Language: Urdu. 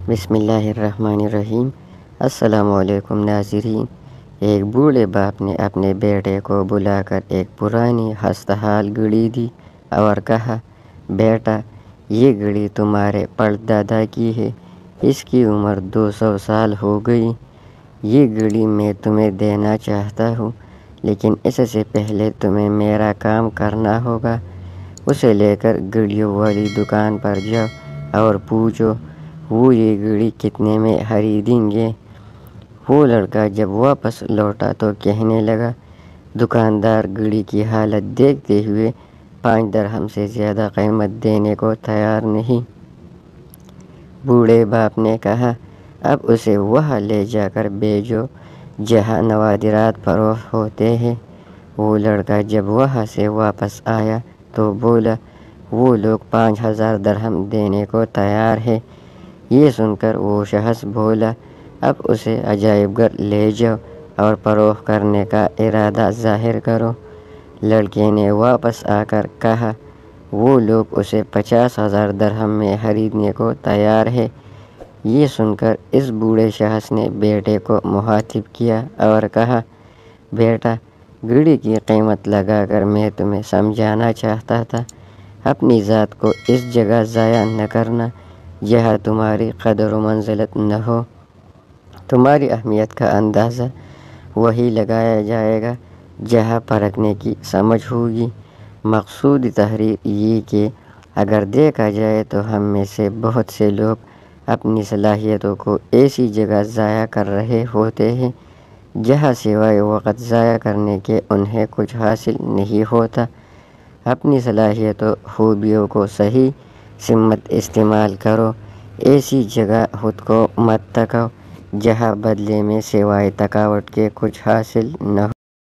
بسم اللہ الرحمن الرحیم۔ السلام علیکم ناظرین۔ ایک بوڑھے باپ نے اپنے بیٹے کو بلا کر ایک پرانی ہستہال گھڑی دی اور کہا، بیٹا، یہ گھڑی تمہارے پردادا کی ہے، اس کی عمر 200 سال ہو گئی۔ یہ گھڑی میں تمہیں دینا چاہتا ہوں، لیکن اس سے پہلے تمہیں میرا کام کرنا ہوگا۔ اسے لے کر گھڑیوں والی دکان پر جاؤ اور پوچھو وہ یہ گھڑی کتنے میں خریدیں گے۔ وہ لڑکا جب واپس لوٹا تو کہنے لگا، دکاندار گھڑی کی حالت دیکھتے ہوئے 5 درہم سے زیادہ قیمت دینے کو تیار نہیں۔ بوڑھے باپ نے کہا، اب اسے وہاں لے جا کر بیچو جہاں نوادرات فروخت ہوتے ہیں۔ وہ لڑکا جب وہاں سے واپس آیا تو بولا، وہ لوگ 5000 درہم دینے کو تیار ہیں۔ یہ سن کر وہ شخص بولا، اب اسے عجائب گھر لے جاؤ اور فروخت کرنے کا ارادہ ظاہر کرو۔ لڑکے نے واپس آ کر کہا، وہ لوگ اسے 50,000 درہم میں خریدنے کو تیار ہے۔ یہ سن کر اس بوڑھے شخص نے بیٹے کو مخاطب کیا اور کہا، بیٹا، گھڑی کی قیمت لگا کر میں تمہیں سمجھانا چاہتا تھا، اپنی ذات کو اس جگہ ضائع نہ کرنا جہاں تمہاری قدر و منزلت نہ ہو۔ تمہاری اہمیت کا اندازہ وہی لگایا جائے گا جہاں پرکھنے کی سمجھ ہوگی۔ مقصود تحریر یہ کہ اگر دیکھا جائے تو ہم میں سے بہت سے لوگ اپنی صلاحیتوں کو ایسی جگہ ضائع کر رہے ہوتے ہیں جہاں سوائے وقت ضائع کرنے کے انہیں کچھ حاصل نہیں ہوتا۔ اپنی صلاحیتوں خوبیوں کو صحیح سمت استعمال کرو، ایسی جگہ خود کو مت تھکاؤ جہاں بدلے میں سوائے تھکاوٹ کے کچھ حاصل نہ ہو۔